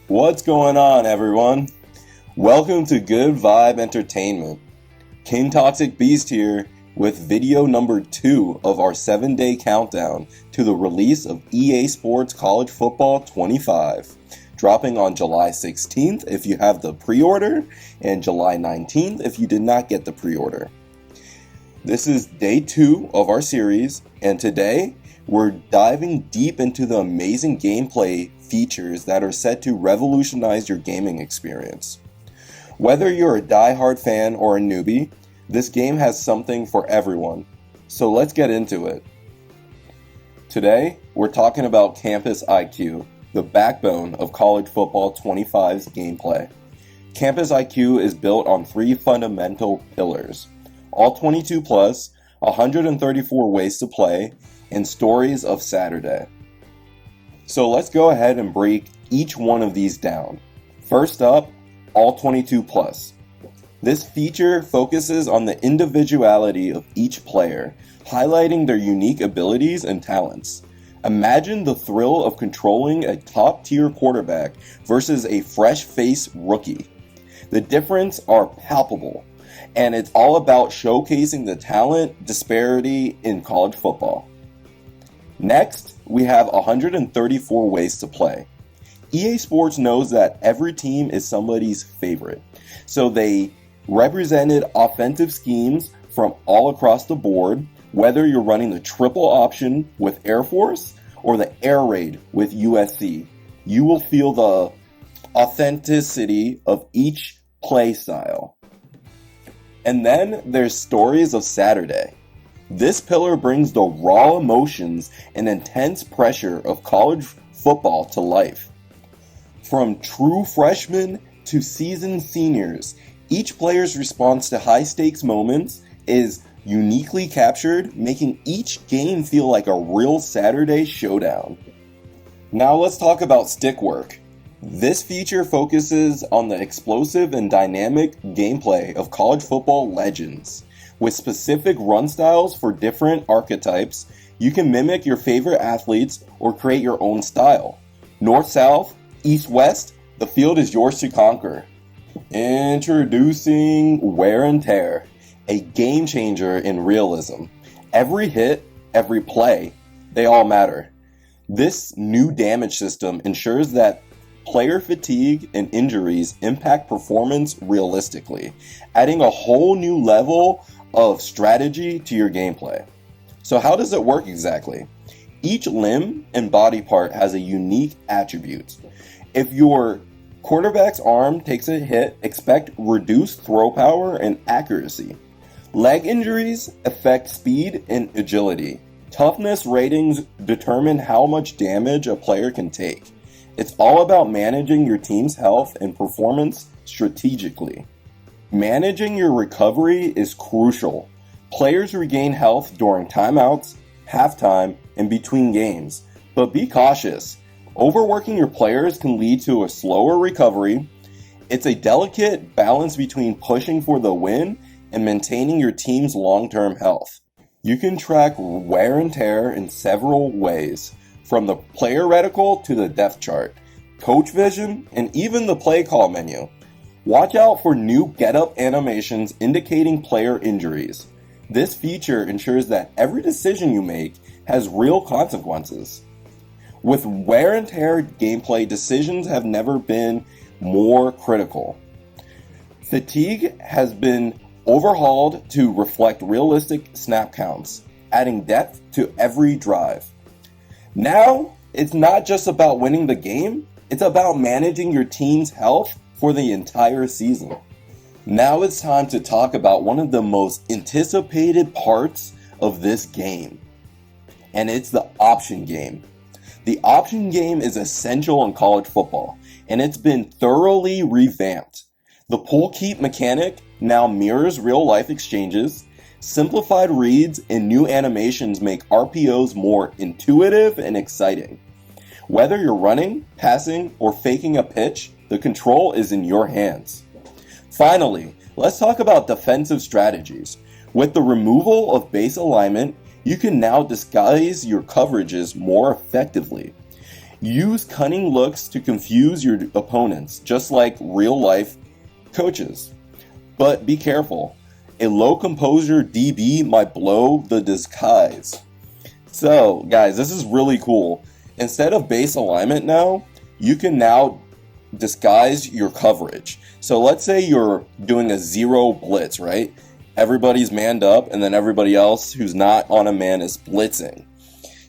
What's going on, everyone? Welcome to Good Vibe Entertainment. King Toxic Beast here with video number 2 of our 7-day countdown to the release of EA Sports College Football 25, dropping on July 16th if you have the pre-order and July 19th if you did not get the pre-order. This is day 2 of our series, and today we're diving deep into the amazing gameplay features that are set to revolutionize your gaming experience. Whether you're a die-hard fan or a newbie, this game has something for everyone. So let's get into it. Today, we're talking about Campus IQ, the backbone of College Football 25's gameplay. Campus IQ is built on 3 fundamental pillars: all 22 plus, 134 ways to play, and stories of Saturday. So let's go ahead and break each one of these down. First up, all 22 plus. This feature focuses on the individuality of each player, highlighting their unique abilities and talents. Imagine the thrill of controlling a top-tier quarterback versus a fresh-faced rookie. The differences are palpable, and it's all about showcasing the talent disparity in college football. Next, we have 134 ways to play. EA Sports knows that every team is somebody's favorite, so they represented offensive schemes from all across the board, whether you're running the triple option with Air Force or the air raid with USC. You will feel the authenticity of each play style. And then there's stories of Saturday. This pillar brings the raw emotions and intense pressure of college football to life. From true freshmen to seasoned seniors, each player's response to high-stakes moments is uniquely captured, making each game feel like a real Saturday showdown. Now let's talk about stick work. This feature focuses on the explosive and dynamic gameplay of college football legends. With specific run styles for different archetypes, you can mimic your favorite athletes or create your own style. North-south, east-west, the field is yours to conquer. Introducing Wear and Tear, a game changer in realism. Every hit, every play, they all matter. This new damage system ensures that player fatigue and injuries impact performance realistically, adding a whole new level of strategy to your gameplay. So how does it work exactly? Each limb and body part has a unique attribute. If your quarterback's arm takes a hit, expect reduced throw power and accuracy. Leg injuries affect speed and agility. Toughness ratings determine how much damage a player can take. It's all about managing your team's health and performance strategically. Managing your recovery is crucial. Players regain health during timeouts, halftime, and between games. But be cautious. Overworking your players can lead to a slower recovery. It's a delicate balance between pushing for the win and maintaining your team's long-term health. You can track wear and tear in several ways, from the player reticle to the depth chart, coach vision, and even the play call menu. Watch out for new get-up animations indicating player injuries. This feature ensures that every decision you make has real consequences. With wear and tear gameplay, decisions have never been more critical. Fatigue has been overhauled to reflect realistic snap counts, adding depth to every drive. Now, it's not just about winning the game, it's about managing your team's health for the entire season. Now it's time to talk about one of the most anticipated parts of this game, and it's the option game. The option game is essential in college football, and it's been thoroughly revamped. The pull keep mechanic now mirrors real-life exchanges. Simplified reads and new animations make RPOs more intuitive and exciting. Whether you're running, passing, or faking a pitch, the control is in your hands. Finally, let's talk about defensive strategies. With the removal of base alignment, you can now disguise your coverages more effectively. Use cunning looks to confuse your opponents, just like real-life coaches. But be careful. A low composure DB might blow the disguise. So, guys, this is really cool. Instead of base alignment now, you can now disguise your coverage. So let's say you're doing a zero blitz, right? Everybody's manned up, and then everybody else who's not on a man is blitzing.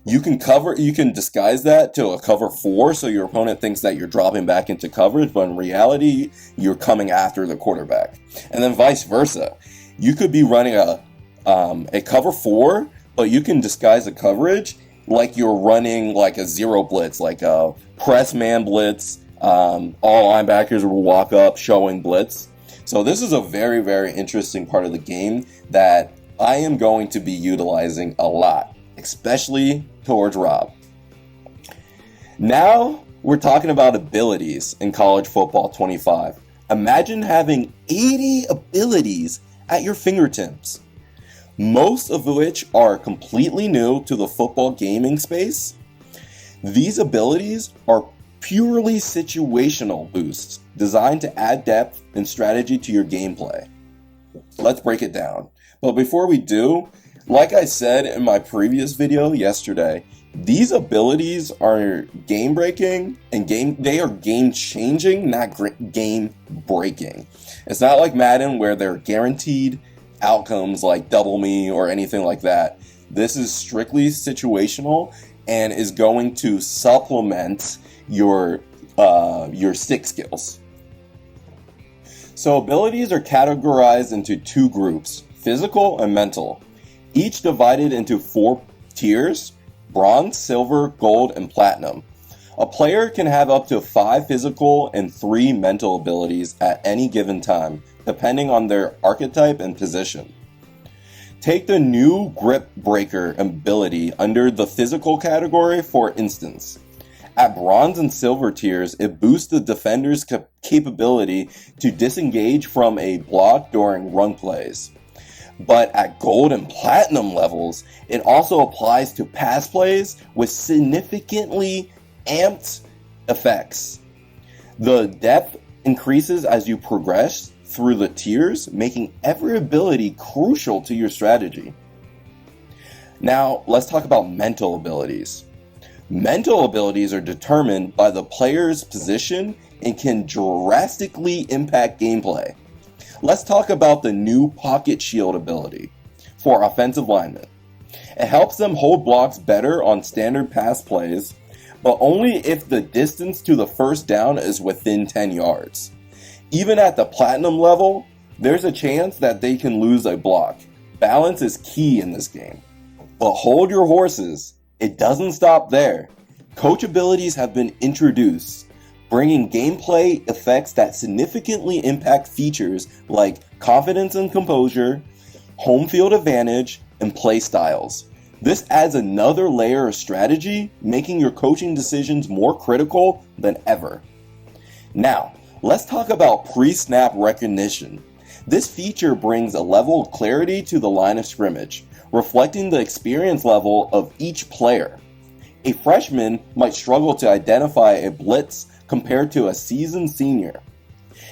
You can disguise that to a cover 4, so your opponent thinks that you're dropping back into coverage, but in reality, you're coming after the quarterback. And then vice versa. You could be running a cover 4, but you can disguise the coverage like you're running like a zero blitz, like a press man blitz. All linebackers will walk up showing blitz. So this is a very, very interesting part of the game that I am going to be utilizing a lot, especially towards Rob. Now we're talking about abilities in College Football 25. Imagine having 80 abilities at your fingertips, most of which are completely new to the football gaming space. These abilities are purely situational boosts designed to add depth and strategy to your gameplay. Let's break it down. But before we do, like I said in my previous video yesterday, these abilities are game breaking and they are game changing, not game breaking. It's not like Madden where they're guaranteed outcomes like double me or anything like that. This is strictly situational and is going to supplement your stick skills. So abilities are categorized into 2 groups, physical and mental, each divided into 4 tiers: bronze, silver, gold, and platinum. A player can have up to 5 physical and 3 mental abilities at any given time, depending on their archetype and position. Take the new Grip Breaker ability under the physical category, for instance. At bronze and silver tiers, it boosts the defender's capability to disengage from a block during run plays. But at gold and platinum levels, it also applies to pass plays with significantly amped effects. The depth increases as you progress through the tiers, making every ability crucial to your strategy. Now, let's talk about mental abilities. Mental abilities are determined by the player's position and can drastically impact gameplay. Let's talk about the new Pocket Shield ability for offensive linemen. It helps them hold blocks better on standard pass plays, but only if the distance to the first down is within 10 yards. Even at the platinum level, there's a chance that they can lose a block. Balance is key in this game. But hold your horses. It doesn't stop there. Coach abilities have been introduced, bringing gameplay effects that significantly impact features like confidence and composure, home field advantage, and play styles. This adds another layer of strategy, making your coaching decisions more critical than ever. Now, let's talk about pre-snap recognition. This feature brings a level of clarity to the line of scrimmage, reflecting the experience level of each player. A freshman might struggle to identify a blitz compared to a seasoned senior.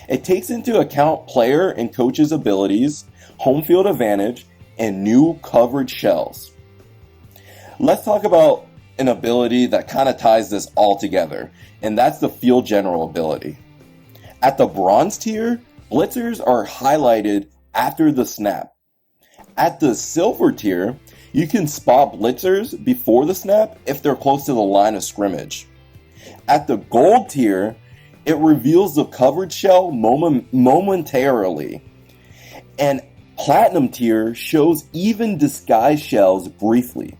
It takes into account player and coach's abilities, home field advantage, and new coverage shells. Let's talk about an ability that kind of ties this all together, and that's the field general ability. At the bronze tier, blitzers are highlighted after the snap. At the silver tier, you can spot blitzers before the snap if they're close to the line of scrimmage. At the gold tier, it reveals the coverage shell momentarily. And platinum tier shows even disguised shells briefly.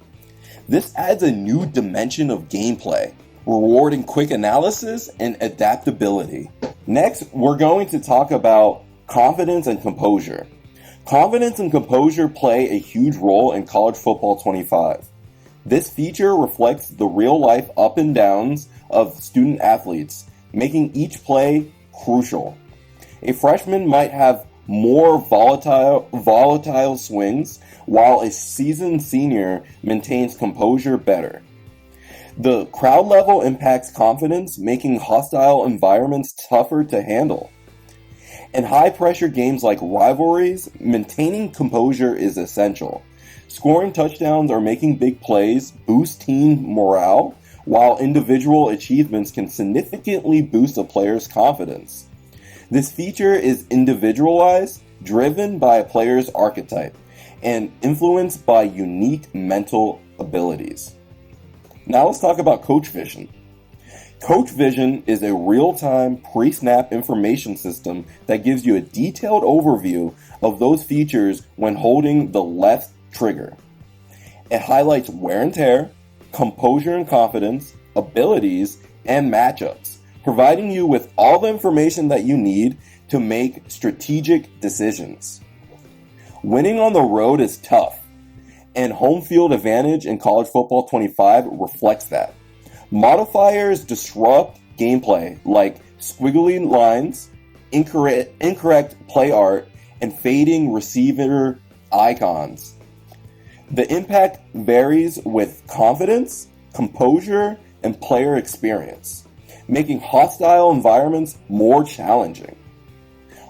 This adds a new dimension of gameplay, rewarding quick analysis and adaptability. Next, we're going to talk about confidence and composure. Confidence and composure play a huge role in College Football 25. This feature reflects the real-life up and downs of student athletes, making each play crucial. A freshman might have more volatile swings, while a seasoned senior maintains composure better. The crowd level impacts confidence, making hostile environments tougher to handle. In high-pressure games like rivalries, maintaining composure is essential. Scoring touchdowns or making big plays boost team morale, while individual achievements can significantly boost a player's confidence. This feature is individualized, driven by a player's archetype, and influenced by unique mental abilities. Now let's talk about Coach Vision. Coach Vision is a real-time pre-snap information system that gives you a detailed overview of those features when holding the left trigger. It highlights wear and tear, composure and confidence, abilities, and matchups, providing you with all the information that you need to make strategic decisions. Winning on the road is tough, and home field advantage in College Football 25 reflects that. Modifiers disrupt gameplay like squiggly lines, incorrect play art, and fading receiver icons. The impact varies with confidence, composure, and player experience, making hostile environments more challenging.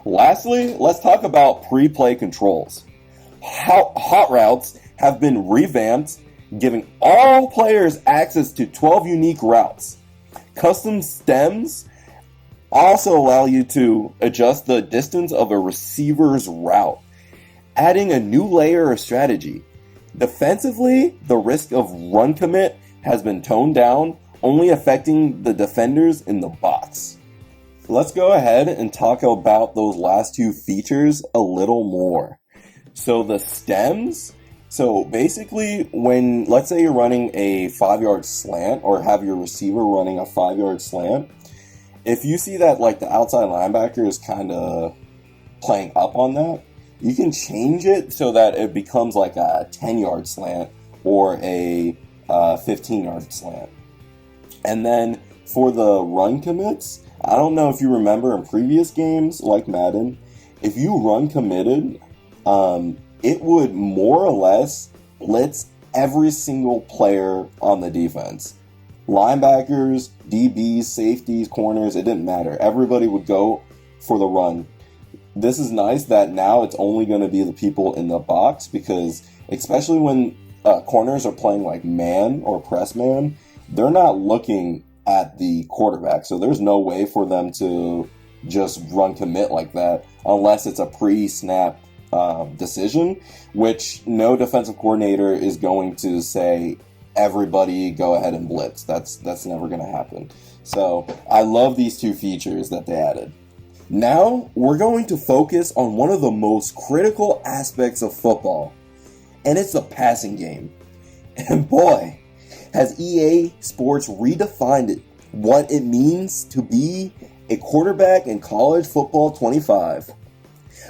Lastly, let's talk about pre-play controls. Hot routes have been revamped, giving all players access to 12 unique routes. Custom stems also allow you to adjust the distance of a receiver's route, adding a new layer of strategy. Defensively, the risk of run commit has been toned down, only affecting the defenders in the box. Let's go ahead and talk about those last two features a little more. So the stems. So basically, when, let's say you're running a 5-yard slant or have your receiver running a 5-yard slant, if you see that like the outside linebacker is kind of playing up on that, you can change it so that it becomes like a 10-yard slant or a 15-yard slant. And then for the run commits, I don't know if you remember in previous games like Madden, if you run committed, it would more or less blitz every single player on the defense. Linebackers, DBs, safeties, corners, it didn't matter. Everybody would go for the run. This is nice that now it's only going to be the people in the box, because especially when corners are playing like man or press man, they're not looking at the quarterback. So there's no way for them to just run commit like that unless it's a pre-snap decision, which no defensive coordinator is going to say, everybody go ahead and blitz. That's never going to happen. So I love these two features that they added. Now we're going to focus on one of the most critical aspects of football, and it's the passing game. And boy, has EA Sports redefined what it means to be a quarterback in College Football 25.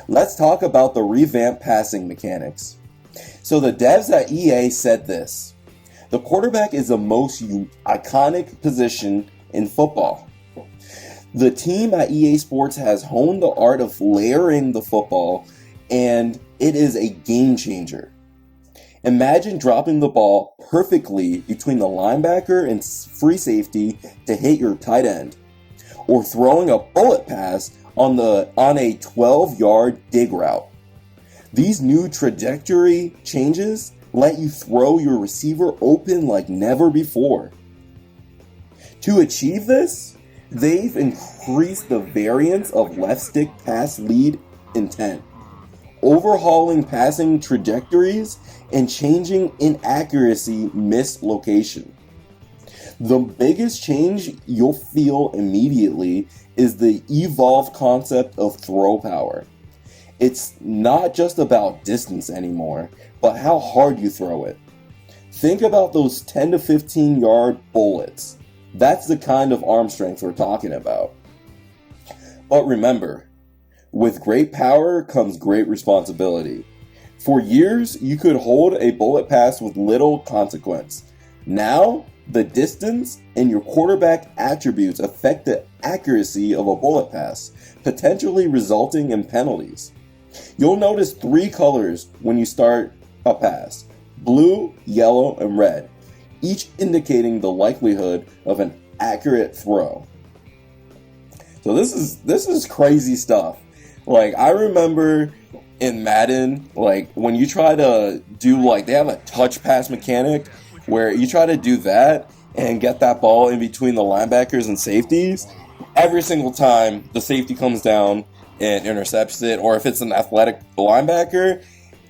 Let's talk about the revamped passing mechanics. So the devs at EA said this: the quarterback is the most iconic position in football. The team at EA Sports has honed the art of layering the football, and it is a game changer. Imagine dropping the ball perfectly between the linebacker and free safety to hit your tight end, or throwing a bullet pass on a 12-yard dig route. These new trajectory changes let you throw your receiver open like never before. To achieve this, they've increased the variance of left stick pass lead intent, overhauling passing trajectories and changing inaccuracy mislocation. The biggest change you'll feel immediately is the evolved concept of throw power. It's not just about distance anymore, but how hard you throw it. Think about those 10 to 15 yard bullets. That's the kind of arm strength we're talking about. But remember, with great power comes great responsibility. For years, you could hold a bullet pass with little consequence. Now, the distance and your quarterback attributes affect the accuracy of a bullet pass, potentially resulting in penalties. You'll notice 3 colors when you start a pass: blue, yellow, and red. each indicating the likelihood of an accurate throw. So this is crazy stuff. Like, I remember in Madden, like, when you try to do, like, they have a touch pass mechanic where you try to do that and get that ball in between the linebackers and safeties. Every single time the safety comes down and intercepts it, or if it's an athletic linebacker,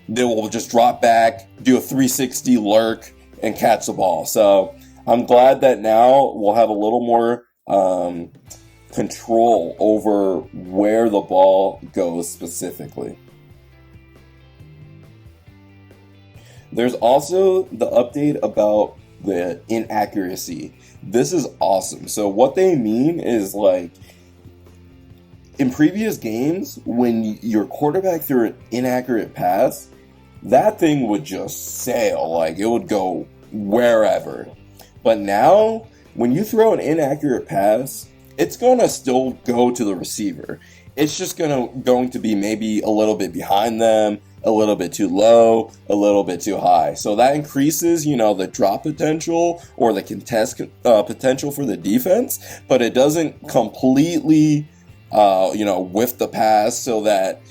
they will just drop back, do a 360 lurk, and catch the ball. So I'm glad that now we'll have a little more control over where the ball goes specifically. There's also the update about the inaccuracy. This is awesome. So what they mean is, like, in previous games, when your quarterback threw an inaccurate pass, that thing would just sail. Like, it would go wherever. But now, when you throw an inaccurate pass, it's going to still go to the receiver. It's just going to be maybe a little bit behind them, a little bit too low, a little bit too high. So that increases, the drop potential or the contest potential for the defense, but it doesn't completely, whiff the pass so that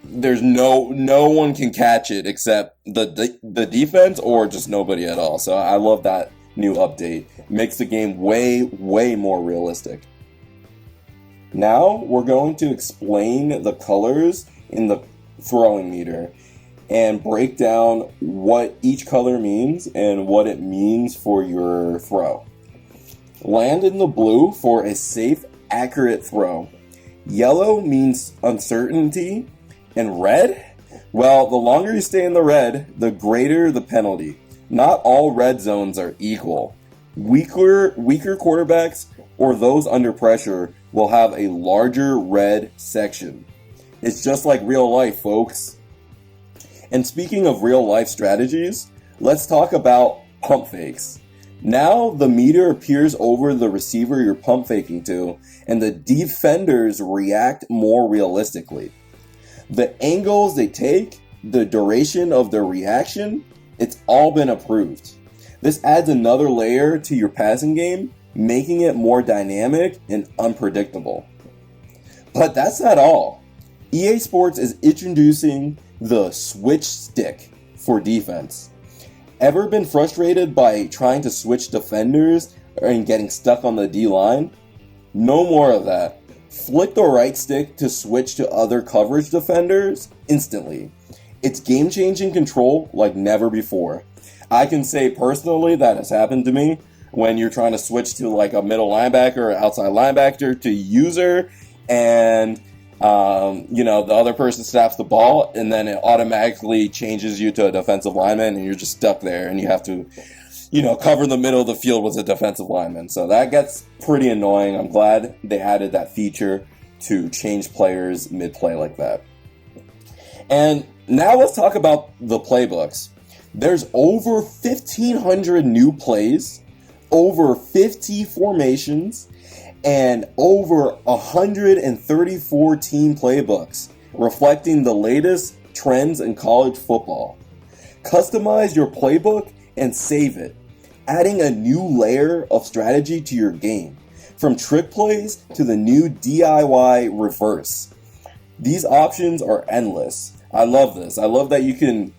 there's no one can catch it except the defense or just nobody at all. So I love that new update. It makes the game way, way more realistic. Now we're going to explain the colors in the throwing meter and break down what each color means and what it means for your throw. Land in the blue for a safe, accurate throw. Yellow means uncertainty, and red? Well, the longer you stay in the red, the greater the penalty. Not all red zones are equal. Weaker quarterbacks or those under pressure will have a larger red section. It's just like real life, folks. And speaking of real life strategies, let's talk about pump fakes. Now the meter appears over the receiver you're pump faking to, and the defenders react more realistically. The angles they take, the duration of their reaction, it's all been approved. This adds another layer to your passing game, making it more dynamic and unpredictable. But that's not all. EA Sports is introducing the switch stick for defense. Ever been frustrated by trying to switch defenders and getting stuck on the D-line? No more of that. Flick the right stick to switch to other coverage defenders instantly. It's game-changing control like never before. I can say personally that has happened to me when you're trying to switch to like a middle linebacker or outside linebacker to user, and the other person snaps the ball, and then it automatically changes you to a defensive lineman, and you're just stuck there, and you have to, cover the middle of the field with a defensive lineman. So that gets pretty annoying. I'm glad they added that feature to change players mid-play like that. And now let's talk about the playbooks. There's over 1,500 new plays, over 50 formations, and over 134 team playbooks, reflecting the latest trends in college football. Customize your playbook and save it, adding a new layer of strategy to your game, from trick plays to the new DIY reverse. These options are endless. I love this. I love that you can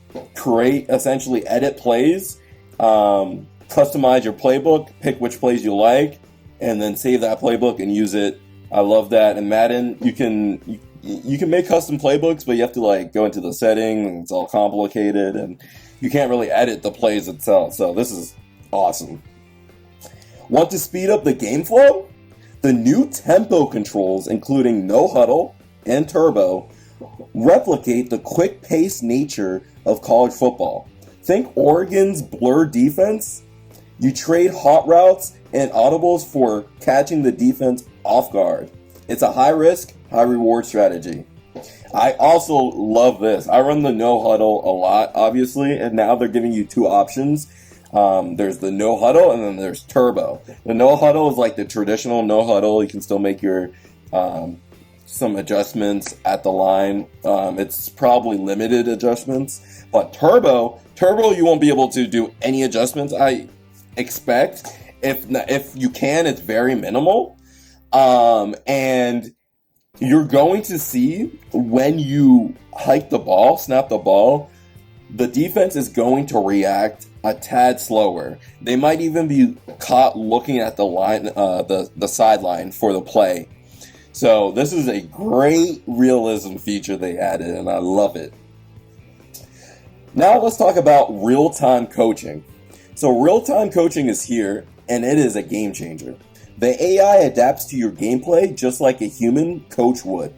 essentially edit plays, customize your playbook, pick which plays you like, and then save that playbook and use it. I love that. In Madden, you can make custom playbooks, but you have to go into the settings, and it's all complicated, and you can't really edit the plays itself. So this is awesome. Want to speed up the game flow? The new tempo controls, including no huddle and turbo, replicate the quick-paced nature of college football. Think Oregon's blur defense. You trade hot routes and audibles for catching the defense off guard. It's a high-risk, high-reward strategy. I also love this. I run the no huddle a lot, obviously, and now they're giving you two options. There's the no huddle, and then there's turbo. The no huddle is like the traditional no huddle. You can still make your some adjustments at the line. It's probably limited adjustments, but turbo, you won't be able to do any adjustments, I expect. If you can, it's very minimal. And you're going to see when you hike the ball, snap the ball, the defense is going to react a tad slower. They might even be caught looking at the line, the sideline for the play. So this is a great realism feature they added, and I love it. Now let's talk about real-time coaching. So real-time coaching is here, and it is a game changer. The AI adapts to your gameplay just like a human coach would.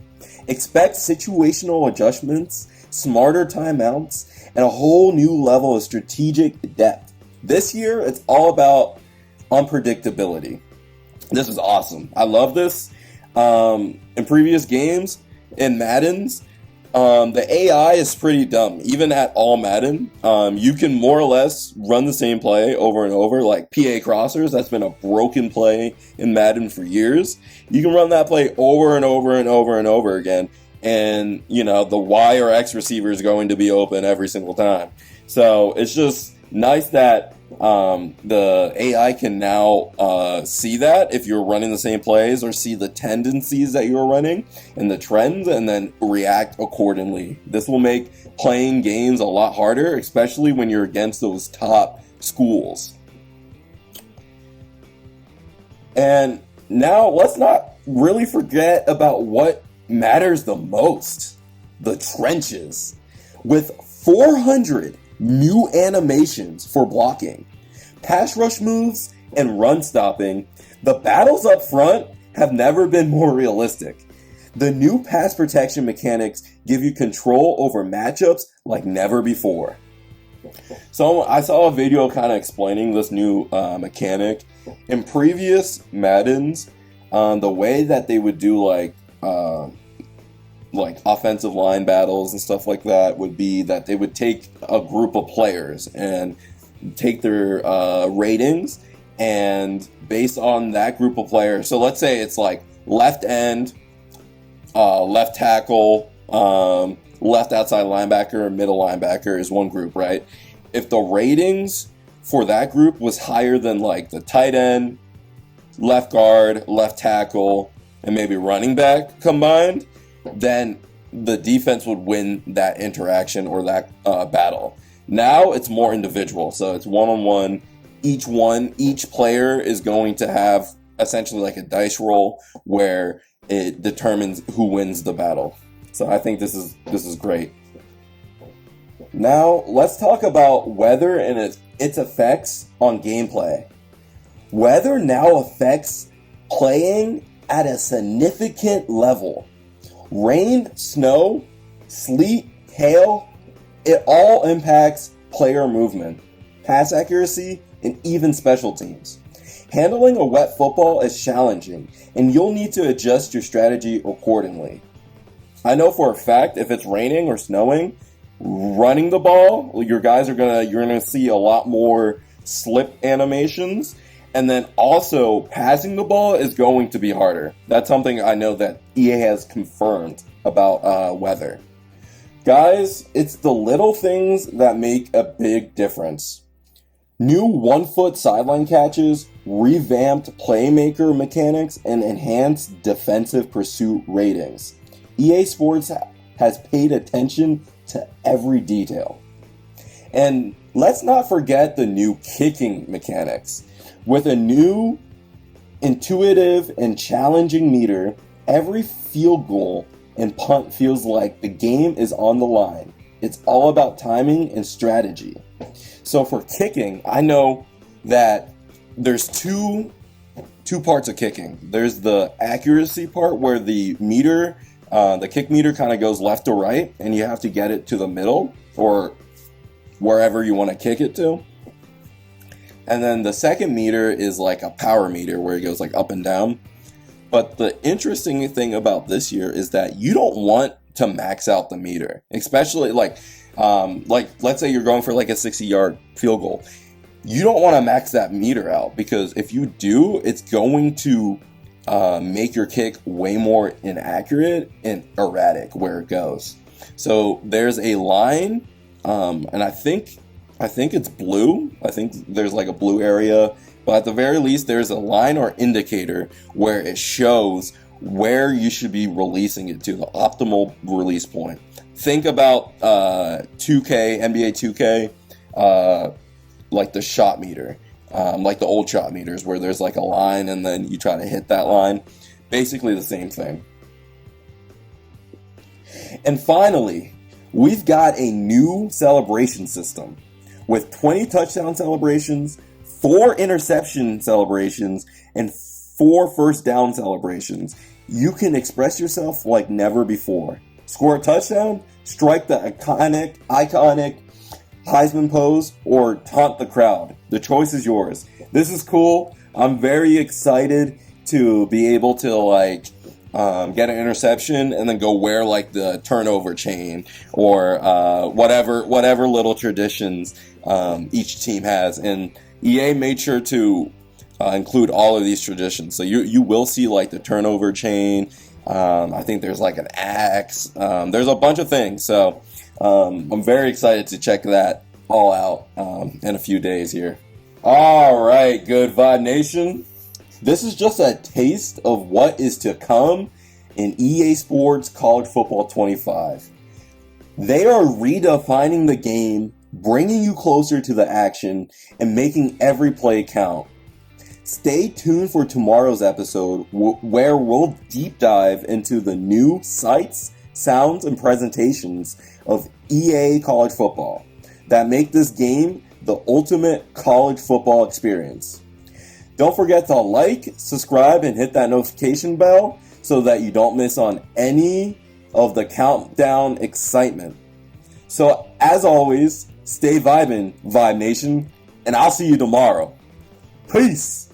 Expect situational adjustments, smarter timeouts, and a whole new level of strategic depth. This year, it's all about unpredictability. This is awesome. I love this. In previous games, in Maddens, the AI is pretty dumb. Even at all Madden, you can more or less run the same play over and over, like PA crossers. That's been a broken play in Madden for years. You can run that play over and over and over and over again, and the Y or X receiver is going to be open every single time. So it's just nice that the AI can now see that if you're running the same plays, or see the tendencies that you're running and the trends, and then react accordingly. This will make playing games a lot harder, especially when you're against those top schools. And now let's not really forget about what matters the most: the trenches. With 400 new animations for blocking, pass rush moves, and run stopping, the battles up front have never been more realistic. The new pass protection mechanics give you control over matchups like never before. So I saw a video kind of explaining this new mechanic. In previous Maddens, the way that they would do like offensive line battles and stuff like that would be that they would take a group of players and take their ratings, and based on that group of players, so let's say it's like left end, left tackle, left outside linebacker, and middle linebacker is one group, right? If the ratings for that group was higher than like the tight end, left guard, left tackle, and maybe running back combined, then the defense would win that interaction or that battle. Now it's more individual, so it's one-on-one. Each player is going to have essentially like a dice roll where it determines who wins the battle. So I think this is great. Now let's talk about weather and its effects on gameplay. Weather now affects playing at a significant level. Rain, snow, sleet, hail, it all impacts player movement, pass accuracy, and even special teams. Handling a wet football is challenging, and you'll need to adjust your strategy accordingly. I know for a fact if it's raining or snowing, running the ball, you're gonna see a lot more slip animations, and then also passing the ball is going to be harder. That's something I know that EA has confirmed about weather. Guys, it's the little things that make a big difference. New 1-foot sideline catches, revamped playmaker mechanics, and enhanced defensive pursuit ratings. EA Sports has paid attention to every detail. And let's not forget the new kicking mechanics. With a new, intuitive, and challenging meter, every field goal and punt feels like the game is on the line. It's all about timing and strategy. So for kicking, I know that there's two parts of kicking. There's the accuracy part where the meter, the kick meter kind of goes left to right, and you have to get it to the middle or wherever you want to kick it to. And then the second meter is like a power meter where it goes like up and down. But the interesting thing about this year is that you don't want to max out the meter, especially like let's say you're going for like a 60-yard field goal. You don't want to max that meter out, because if you do, it's going to make your kick way more inaccurate and erratic where it goes. So there's a line, and I think it's blue. I think there's like a blue area, but at the very least, there's a line or indicator where it shows where you should be releasing it to, the optimal release point. Think about 2K, NBA 2K, like the shot meter, like the old shot meters where there's like a line and then you try to hit that line. Basically the same thing. And finally, we've got a new celebration system with 20 touchdown celebrations, 4 interception celebrations, and 4 first down celebrations. You can express yourself like never before. Score a touchdown, strike the iconic Heisman pose, or taunt the crowd. The choice is yours. This is cool. I'm very excited to be able to get an interception and then go wear like the turnover chain or whatever little traditions each team has. And EA made sure to include all of these traditions. So you will see like the turnover chain. I think there's like an axe. There's a bunch of things. So I'm very excited to check that all out in a few days here. All right, Good Vibe Nation. This is just a taste of what is to come in EA Sports College Football 25. They are redefining the game, bringing you closer to the action, and making every play count. Stay tuned for tomorrow's episode where we'll deep dive into the new sights, sounds, and presentations of EA College Football that make this game the ultimate college football experience. Don't forget to like, subscribe, and hit that notification bell so that you don't miss on any of the countdown excitement. So as always, stay vibing, Vibe Nation, and I'll see you tomorrow. Peace!